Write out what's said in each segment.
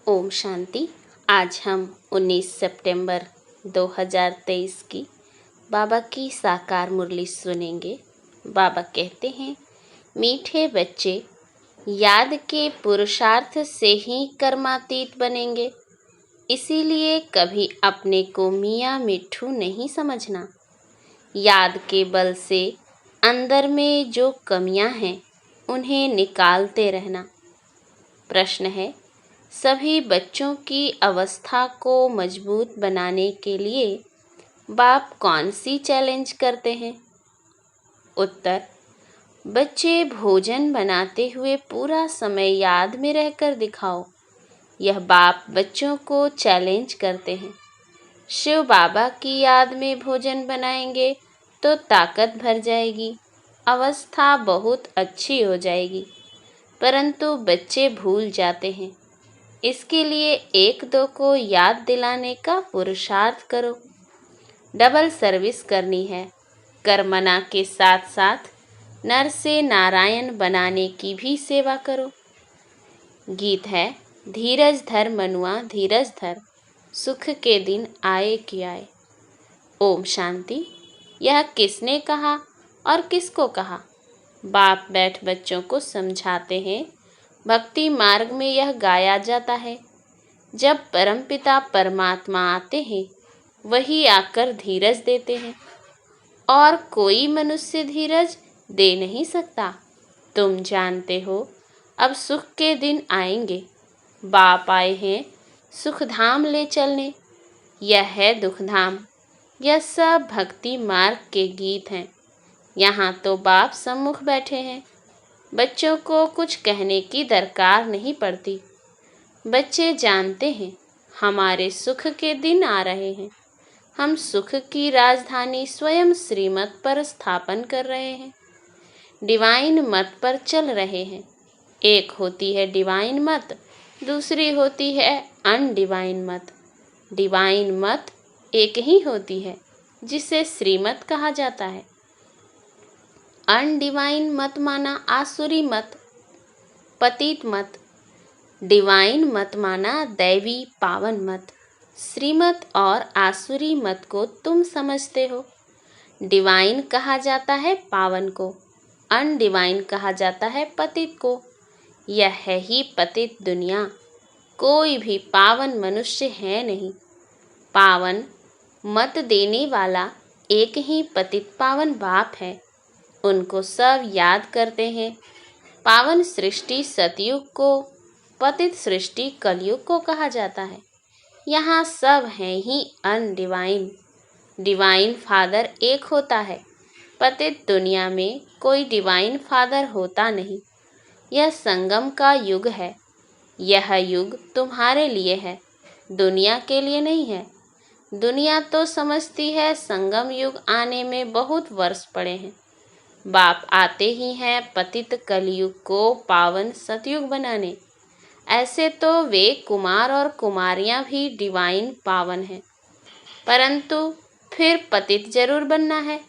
ओम शांति। आज हम 19 सितंबर 2023 की बाबा की साकार मुरली सुनेंगे। बाबा कहते हैं, मीठे बच्चे याद के पुरुषार्थ से ही कर्मातीत बनेंगे। इसीलिए कभी अपने को मियाँ मिट्ठू नहीं समझना। याद के बल से अंदर में जो कमियां हैं उन्हें निकालते रहना। प्रश्न है, सभी बच्चों की अवस्था को मजबूत बनाने के लिए बाप कौन सी चैलेंज करते हैं? उत्तर, बच्चे भोजन बनाते हुए पूरा समय याद में रहकर दिखाओ। यह बाप बच्चों को चैलेंज करते हैं। शिव बाबा की याद में भोजन बनाएंगे तो ताकत भर जाएगी, अवस्था बहुत अच्छी हो जाएगी। परंतु बच्चे भूल जाते हैं। इसके लिए एक दो को याद दिलाने का पुरुषार्थ करो। डबल सर्विस करनी है। कर्मना के साथ साथ नर से नारायण बनाने की भी सेवा करो। गीत है, धीरज धर मनुआ धीरज धर, सुख के दिन आए कि आए। ओम शांति। यह किसने कहा और किसको कहा? बाप बैठ बच्चों को समझाते हैं। भक्ति मार्ग में यह गाया जाता है। जब परमपिता परमात्मा आते हैं, वही आकर धीरज देते हैं और कोई मनुष्य धीरज दे नहीं सकता। तुम जानते हो, अब सुख के दिन आएंगे। बाप आए हैं सुखधाम ले चलने। यह है दुखधाम। यह सब भक्ति मार्ग के गीत हैं। यहाँ तो बाप सम्मुख बैठे हैं। बच्चों को कुछ कहने की दरकार नहीं पड़ती। बच्चे जानते हैं हमारे सुख के दिन आ रहे हैं। हम सुख की राजधानी स्वयं श्रीमत पर स्थापन कर रहे हैं। डिवाइन मत पर चल रहे हैं। एक होती है डिवाइन मत, दूसरी होती है अनडिवाइन मत। डिवाइन मत एक ही होती है, जिसे श्रीमत कहा जाता है। अनडिवाइन मत माना आसुरी मत, पतित मत। डिवाइन मत माना दैवी पावन मत। श्रीमत और आसुरी मत को तुम समझते हो। डिवाइन कहा जाता है पावन को, अनडिवाइन कहा जाता है पतित को। यह है ही पतित दुनिया। कोई भी पावन मनुष्य है नहीं। पावन मत देने वाला एक ही पतित पावन बाप है। उनको सब याद करते हैं। पावन सृष्टि सतयुग को, पतित सृष्टि कलयुग को कहा जाता है। यहाँ सब हैं ही अनडिवाइन। डिवाइन फादर एक होता है। पतित दुनिया में कोई डिवाइन फादर होता नहीं। यह संगम का युग है। यह युग तुम्हारे लिए है, दुनिया के लिए नहीं है। दुनिया तो समझती है संगम युग आने में बहुत वर्ष पड़े हैं। बाप आते ही हैं पतित कलयुग को पावन सतयुग बनाने। ऐसे तो वे कुमार और कुमारियां भी डिवाइन पावन हैं, परंतु फिर पतित जरूर बनना है।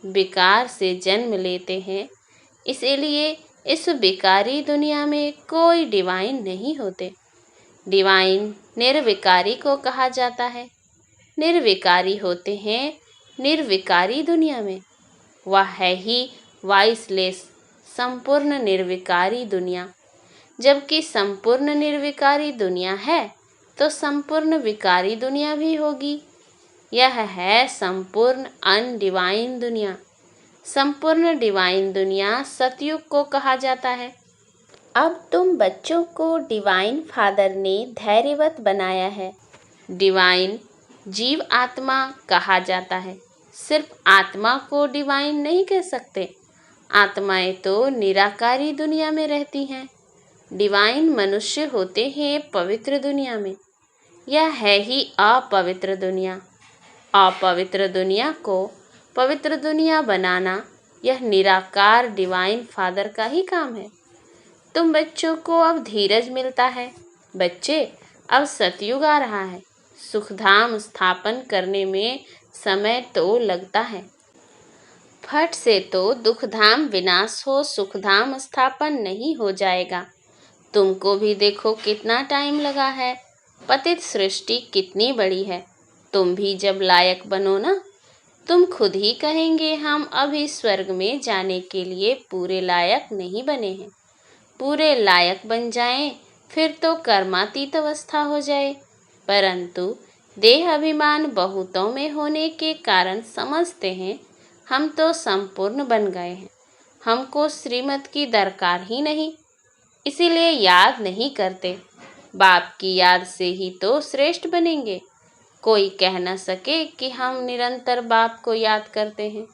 विकार से जन्म लेते हैं, इसीलिए इस विकारी दुनिया में कोई डिवाइन नहीं होते। डिवाइन निर्विकारी को कहा जाता है। निर्विकारी होते हैं निर्विकारी दुनिया में। वह है ही वाइसलेस, संपूर्ण निर्विकारी दुनिया। जबकि संपूर्ण निर्विकारी दुनिया है तो संपूर्ण विकारी दुनिया भी होगी। यह है संपूर्ण अनडिवाइन दुनिया। संपूर्ण डिवाइन दुनिया सतयुग को कहा जाता है। अब तुम बच्चों को डिवाइन फादर ने धैर्यवत बनाया है। डिवाइन जीव आत्मा कहा जाता है। सिर्फ आत्मा को डिवाइन नहीं कह सकते। आत्माएं तो निराकारी दुनिया में रहती हैं। डिवाइन मनुष्य होते हैं पवित्र दुनिया में। यह है ही अपवित्र दुनिया। अपवित्र दुनिया को पवित्र दुनिया बनाना यह निराकार डिवाइन फादर का ही काम है। तुम बच्चों को अब धीरज मिलता है। बच्चे, अब सतयुग आ रहा है। सुखधाम स्थापन करने में समय तो लगता है। फट से तो दुखधाम विनाश हो सुखधाम स्थापन नहीं हो जाएगा। तुमको भी देखो कितना टाइम लगा है। पतित सृष्टि कितनी बड़ी है। तुम भी जब लायक बनो ना, तुम खुद ही कहेंगे हम अभी स्वर्ग में जाने के लिए पूरे लायक नहीं बने हैं। पूरे लायक बन जाएं, फिर तो कर्मातीत अवस्था हो जाए। परंतु देह अभिमान बहुतों में होने के कारण समझते हैं हम तो संपूर्ण बन गए हैं, हमको श्रीमत की दरकार ही नहीं, इसीलिए याद नहीं करते। बाप की याद से ही तो श्रेष्ठ बनेंगे। कोई कह न सके कि हम निरंतर बाप को याद करते हैं।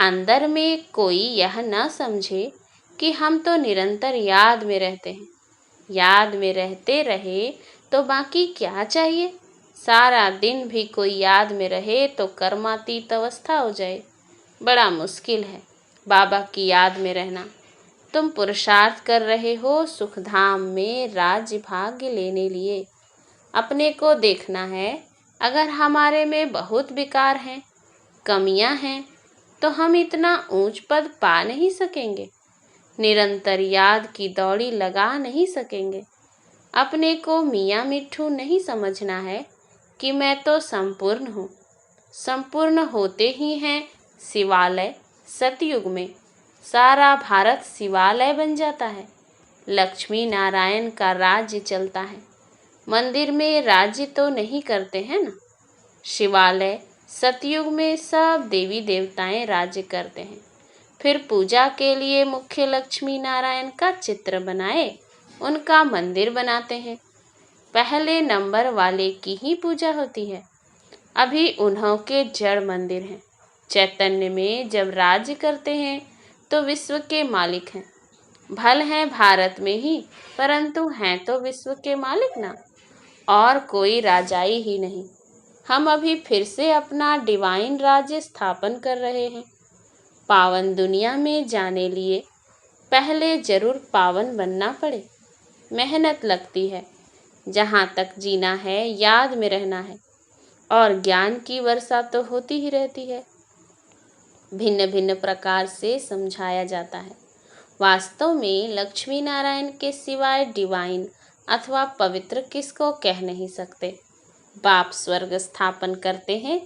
अंदर में कोई यह न समझे कि हम तो निरंतर याद में रहते हैं। याद में रहते रहे तो बाकी क्या चाहिए। सारा दिन भी कोई याद में रहे तो कर्मातीत अवस्था हो जाए। बड़ा मुश्किल है बाबा की याद में रहना। तुम पुरुषार्थ कर रहे हो सुखधाम में राज्य भाग्य लेने लिए। अपने को देखना है। अगर हमारे में बहुत विकार हैं, कमियां हैं, तो हम इतना ऊंच पद पा नहीं सकेंगे। निरंतर याद की दौड़ी लगा नहीं सकेंगे। अपने को मियाँ मिट्ठू नहीं समझना है कि मैं तो संपूर्ण हूँ। संपूर्ण होते ही हैं शिवालय। सतयुग में सारा भारत शिवालय बन जाता है। लक्ष्मी नारायण का राज्य चलता है। मंदिर में राज्य तो नहीं करते हैं ना। शिवालय सतयुग में सब देवी देवताएं राज्य करते हैं। फिर पूजा के लिए मुख्य लक्ष्मी नारायण का चित्र बनाए उनका मंदिर बनाते हैं। पहले नंबर वाले की ही पूजा होती है। अभी उन्हों के जड़ मंदिर हैं। चैतन्य में जब राज्य करते हैं तो विश्व के मालिक हैं। भल हैं भारत में ही, परंतु हैं तो विश्व के मालिक ना, और कोई राजाई ही नहीं। हम अभी फिर से अपना डिवाइन राज्य स्थापन कर रहे हैं। पावन दुनिया में जाने लिए पहले जरूर पावन बनना पड़े। मेहनत लगती है। जहाँ तक जीना है याद में रहना है, और ज्ञान की वर्षा तो होती ही रहती है। भिन्न भिन्न प्रकार से समझाया जाता है। वास्तव में लक्ष्मी नारायण के सिवाय डिवाइन अथवा पवित्र किसको कह नहीं सकते। बाप स्वर्ग स्थापन करते हैं,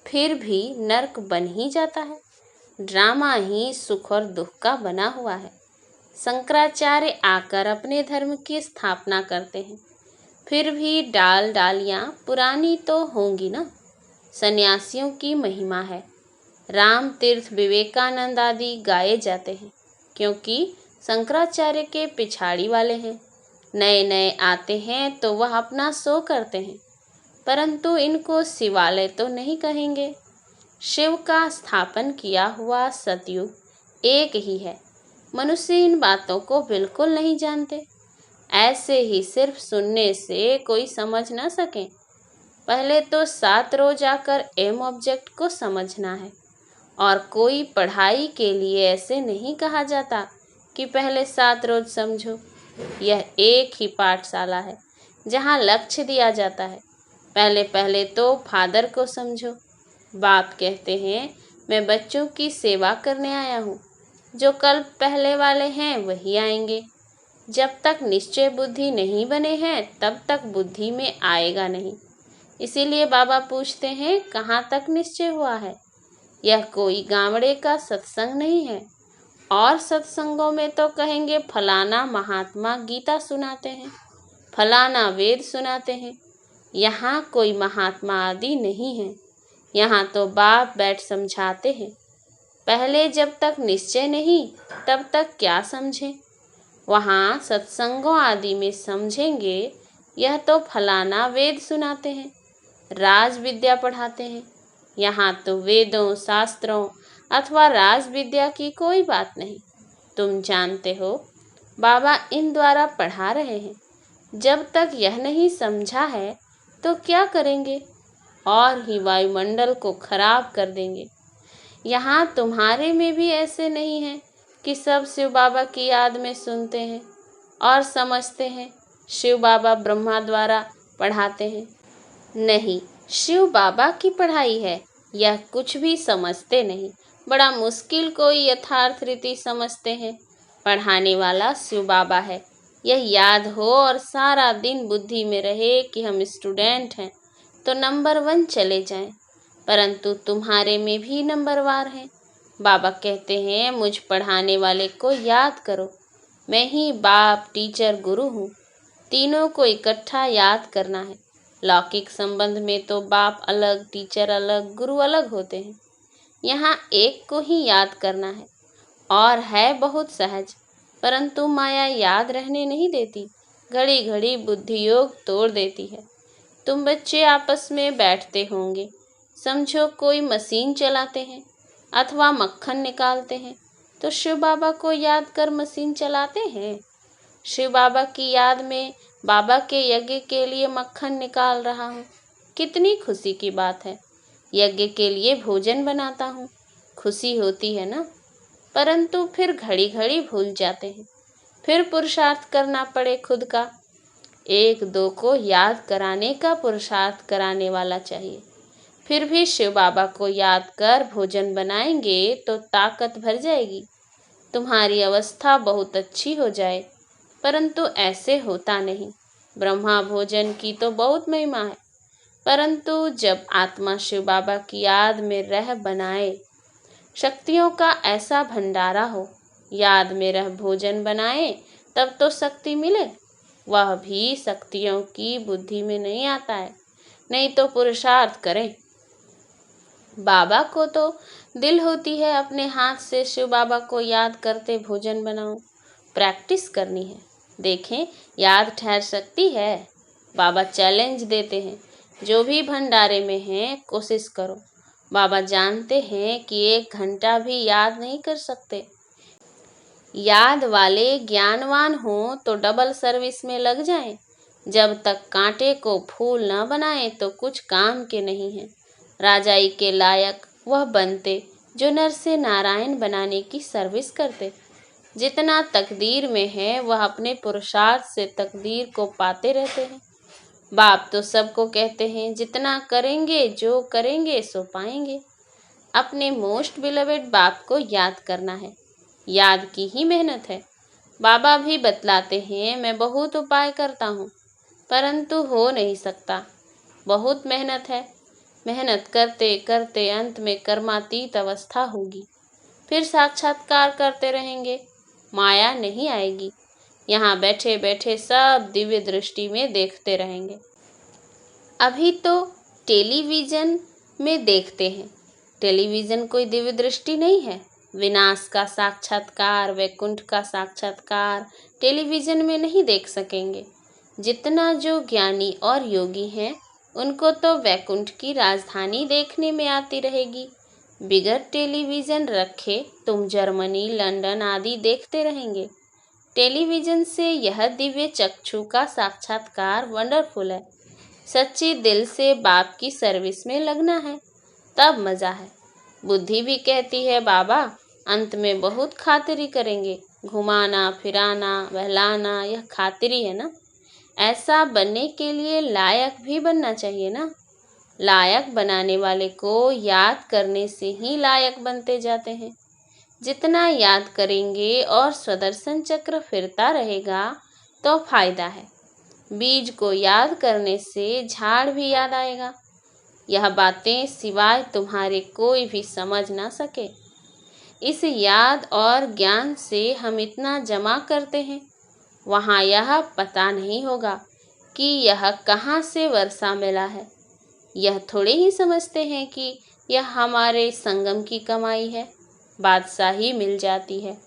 फिर भी नरक बन ही जाता है। ड्रामा ही सुख और दुख का बना हुआ है। शंकराचार्य आकर अपने धर्म की स्थापना करते हैं, फिर भी डाल डालियाँ पुरानी तो होंगी ना। सन्यासियों की महिमा है। राम तीर्थ विवेकानंद आदि गाए जाते हैं, क्योंकि शंकराचार्य के पिछाड़ी वाले हैं। नए नए आते हैं तो वह अपना शो करते हैं, परंतु इनको शिवालय तो नहीं कहेंगे। शिव का स्थापन किया हुआ सतयुग एक ही है। मनुष्य इन बातों को बिल्कुल नहीं जानते। ऐसे ही सिर्फ सुनने से कोई समझ ना सके। पहले तो 7 रोज आकर एम ऑब्जेक्ट को समझना है। और कोई पढ़ाई के लिए ऐसे नहीं कहा जाता कि पहले 7 रोज समझो। यह एक ही पाठशाला है जहाँ लक्ष्य दिया जाता है। पहले पहले तो फादर को समझो। बाप कहते हैं मैं बच्चों की सेवा करने आया हूँ। जो कल पहले वाले हैं वही आएंगे। जब तक निश्चय बुद्धि नहीं बने हैं तब तक बुद्धि में आएगा नहीं। इसीलिए बाबा पूछते हैं कहाँ तक निश्चय हुआ है। यह कोई गावड़े का सत्संग नहीं है। और सत्संगों में तो कहेंगे फलाना महात्मा गीता सुनाते हैं, फलाना वेद सुनाते हैं। यहाँ कोई महात्मा आदि नहीं है। यहाँ तो बाप बैठ समझाते हैं। पहले जब तक निश्चय नहीं तब तक क्या समझें। वहाँ सत्संगों आदि में समझेंगे यह तो फलाना वेद सुनाते हैं, राज विद्या पढ़ाते हैं। यहाँ तो वेदों शास्त्रों अथवा राज विद्या की कोई बात नहीं। तुम जानते हो बाबा इन द्वारा पढ़ा रहे हैं। जब तक यह नहीं समझा है तो क्या करेंगे, और ही वायुमंडल को खराब कर देंगे। यहाँ तुम्हारे में भी ऐसे नहीं है कि सब शिव बाबा की याद में सुनते हैं और समझते हैं शिव बाबा ब्रह्मा द्वारा पढ़ाते हैं। नहीं, शिव बाबा की पढ़ाई है, यह कुछ भी समझते नहीं। बड़ा मुश्किल कोई यथार्थ रीति समझते हैं। पढ़ाने वाला शिव बाबा है, यह याद हो और सारा दिन बुद्धि में रहे कि हम स्टूडेंट हैं तो नंबर 1 चले जाएं, परंतु तुम्हारे में भी नंबरवार हैं। बाबा कहते हैं मुझ पढ़ाने वाले को याद करो। मैं ही बाप, टीचर, गुरु हूँ। तीनों को इकट्ठा याद करना है। लौकिक संबंध में तो बाप अलग, टीचर अलग, गुरु अलग होते हैं। यहाँ एक को ही याद करना है और है बहुत सहज, परंतु माया याद रहने नहीं देती। घड़ी घड़ी बुद्धि योग तोड़ देती है। तुम बच्चे आपस में बैठते होंगे, समझो कोई मशीन चलाते हैं अथवा मक्खन निकालते हैं, तो शिव बाबा को याद कर मशीन चलाते हैं। शिव बाबा की याद में बाबा के यज्ञ के लिए मक्खन निकाल रहा हूँ, कितनी खुशी की बात है। यज्ञ के लिए भोजन बनाता हूँ, खुशी होती है ना। परंतु फिर घड़ी घड़ी भूल जाते हैं, फिर पुरुषार्थ करना पड़े खुद का। 1-2 को याद कराने का पुरुषार्थ कराने वाला चाहिए। फिर भी शिव बाबा को याद कर भोजन बनाएंगे तो ताकत भर जाएगी, तुम्हारी अवस्था बहुत अच्छी हो जाए। परंतु ऐसे होता नहीं। ब्रह्मा भोजन की तो बहुत महिमा है, परंतु जब आत्मा शिव बाबा की याद में रह बनाए, शक्तियों का ऐसा भंडारा हो, याद में रह भोजन बनाए, तब तो शक्ति मिले। वह भी शक्तियों की बुद्धि में नहीं आता है, नहीं तो पुरुषार्थ करें। बाबा को तो दिल होती है अपने हाथ से शिव बाबा को याद करते भोजन बनाऊं। प्रैक्टिस करनी है, देखें याद ठहर सकती है। बाबा चैलेंज देते हैं, जो भी भंडारे में हैं कोशिश करो। बाबा जानते हैं कि 1 घंटा भी याद नहीं कर सकते। याद वाले ज्ञानवान हों तो डबल सर्विस में लग जाएं। जब तक कांटे को फूल न बनाए तो कुछ काम के नहीं हैं। राजाई के लायक वह बनते जो नर से नारायण बनाने की सर्विस करते। जितना तकदीर में है वह अपने पुरुषार्थ से तकदीर को पाते रहते हैं। बाप तो सबको कहते हैं जितना करेंगे, जो करेंगे सो पाएंगे। अपने मोस्ट बिलवेड बाप को याद करना है, याद की ही मेहनत है। बाबा भी बतलाते हैं मैं बहुत उपाय करता हूँ, परंतु हो नहीं सकता, बहुत मेहनत है। मेहनत करते करते अंत में कर्मातीत अवस्था होगी, फिर साक्षात्कार करते रहेंगे, माया नहीं आएगी। यहाँ बैठे बैठे सब दिव्य दृष्टि में देखते रहेंगे। अभी तो टेलीविज़न में देखते हैं, टेलीविज़न कोई दिव्य दृष्टि नहीं है। विनाश का साक्षात्कार, वैकुंठ का साक्षात्कार टेलीविज़न में नहीं देख सकेंगे। जितना जो ज्ञानी और योगी हैं उनको तो वैकुंठ की राजधानी देखने में आती रहेगी। बिगर टेलीविज़न रखे तुम जर्मनी, लंदन आदि देखते रहेंगे। टेलीविज़न से यह दिव्य चक्षु का साक्षात्कार वंडरफुल है। सच्ची दिल से बाप की सर्विस में लगना है, तब मज़ा है। बुद्धि भी कहती है बाबा अंत में बहुत खातिरी करेंगे, घुमाना फिराना बहलाना यह खातिरी है ना। ऐसा बनने के लिए लायक भी बनना चाहिए ना। लायक बनाने वाले को याद करने से ही लायक बनते जाते हैं। जितना याद करेंगे और स्वदर्शन चक्र फिरता रहेगा तो फायदा है। बीज को याद करने से झाड़ भी याद आएगा। यह बातें सिवाय तुम्हारे कोई भी समझ ना सके। इस याद और ज्ञान से हम इतना जमा करते हैं, वहाँ यह पता नहीं होगा कि यह कहाँ से वर्षा मिला है। यह थोड़े ही समझते हैं कि यह हमारे संगम की कमाई है, बादशाही मिल जाती है,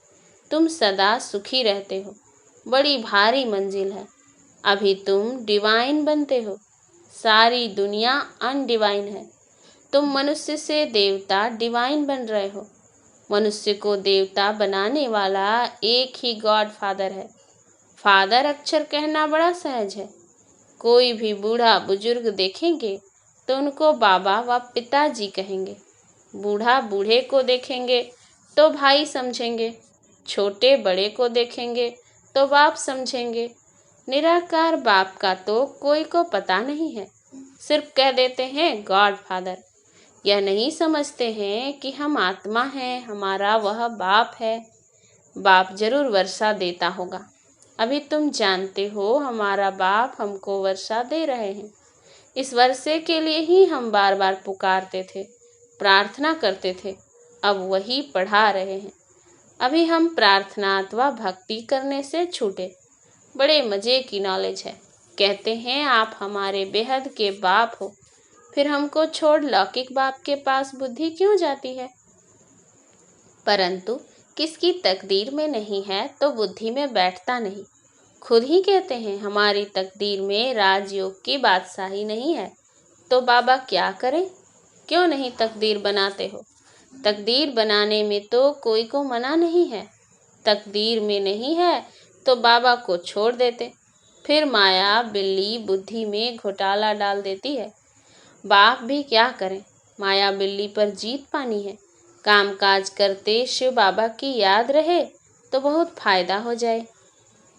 तुम सदा सुखी रहते हो। बड़ी भारी मंजिल है, अभी तुम डिवाइन बनते हो, सारी दुनिया अनडिवाइन है। तुम मनुष्य से देवता डिवाइन बन रहे हो। मनुष्य को देवता बनाने वाला एक ही गॉड फादर है। फादर अक्षर कहना बड़ा सहज है। कोई भी बूढ़ा बुजुर्ग देखेंगे तो उनको बाबा व पिताजी कहेंगे। बूढ़ा बूढ़े को देखेंगे तो भाई समझेंगे, छोटे बड़े को देखेंगे तो बाप समझेंगे। निराकार बाप का तो कोई को पता नहीं है, सिर्फ कह देते हैं गॉड फादर। यह नहीं समझते हैं कि हम आत्मा हैं, हमारा वह बाप है। बाप जरूर वर्षा देता होगा, अभी तुम जानते हो हमारा बाप हमको वर्षा दे रहे हैं। इस वर्षे के लिए ही हम बार बार पुकारते थे, प्रार्थना करते थे। अब वही पढ़ा रहे हैं। अभी हम प्रार्थना अथवा भक्ति करने से छूटे। बड़े मज़े की नॉलेज है। कहते हैं आप हमारे बेहद के बाप हो, फिर हमको छोड़ लौकिक बाप के पास बुद्धि क्यों जाती है? परंतु किसकी तकदीर में नहीं है तो बुद्धि में बैठता नहीं। खुद ही कहते हैं हमारी तकदीर में राजयोग की बादशाही नहीं है, तो बाबा क्या करें? क्यों नहीं तकदीर बनाते हो? तकदीर बनाने में तो कोई को मना नहीं है। तकदीर में नहीं है तो बाबा को छोड़ देते। फिर माया बिल्ली बुद्धि में घोटाला डाल देती है। बाप भी क्या करें, माया बिल्ली पर जीत पानी है। काम काज करते शिव बाबा की याद रहे तो बहुत फायदा हो जाए।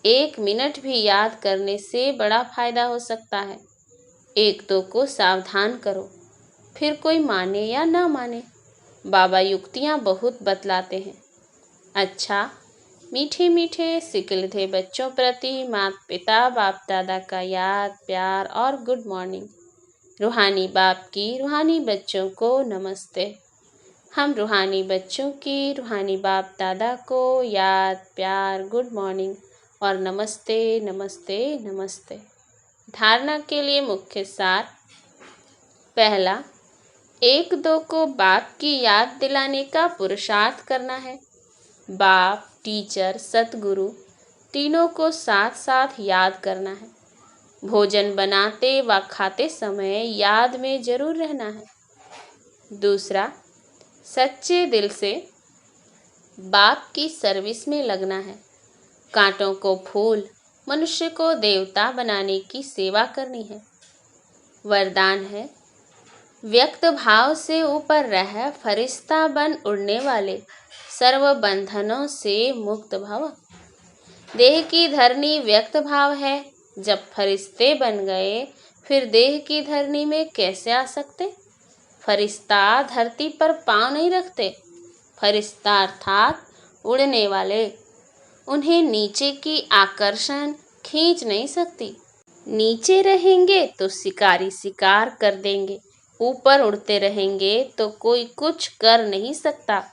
1 मिनट भी याद करने से बड़ा फायदा हो सकता है। एक दो को सावधान करो, फिर कोई माने या ना माने। बाबा युक्तियाँ बहुत बतलाते हैं। अच्छा, मीठे मीठे सिकलधे बच्चों प्रति माता पिता बाप दादा का याद प्यार और गुड मॉर्निंग। रूहानी बाप की रूहानी बच्चों को नमस्ते। हम रूहानी बच्चों की रूहानी बाप दादा को याद प्यार गुड मॉर्निंग और नमस्ते नमस्ते नमस्ते। धारणा के लिए मुख्य सार। पहला, 1-2 को बाप की याद दिलाने का पुरुषार्थ करना है। बाप, टीचर, सतगुरु तीनों को साथ साथ याद करना है। भोजन बनाते व खाते समय याद में जरूर रहना है। दूसरा, सच्चे दिल से बाप की सर्विस में लगना है। कांटों को फूल, मनुष्य को देवता बनाने की सेवा करनी है। वरदान है, व्यक्त भाव से ऊपर रह फरिश्ता बन उड़ने वाले सर्व बंधनों से मुक्त भव। देह की धरनी व्यक्त भाव है। जब फरिश्ते बन गए फिर देह की धरनी में कैसे आ सकते? फरिश्ता धरती पर पाँव नहीं रखते। फरिश्ता अर्थात उड़ने वाले, उन्हें नीचे की आकर्षण खींच नहीं सकती। नीचे रहेंगे तो शिकारी शिकार कर देंगे, ऊपर उड़ते रहेंगे तो कोई कुछ कर नहीं सकता।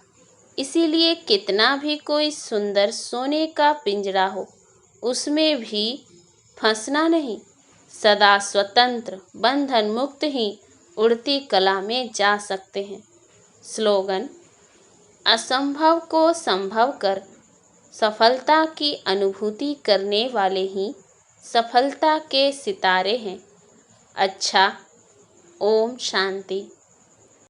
इसीलिए कितना भी कोई सुंदर सोने का पिंजरा हो, उसमें भी फंसना नहीं। सदा स्वतंत्र बंधन मुक्त ही उड़ती कला में जा सकते हैं। स्लोगन, असंभव को संभव कर सफलता की अनुभूति करने वाले ही सफलता के सितारे हैं। अच्छा, ओम शांति।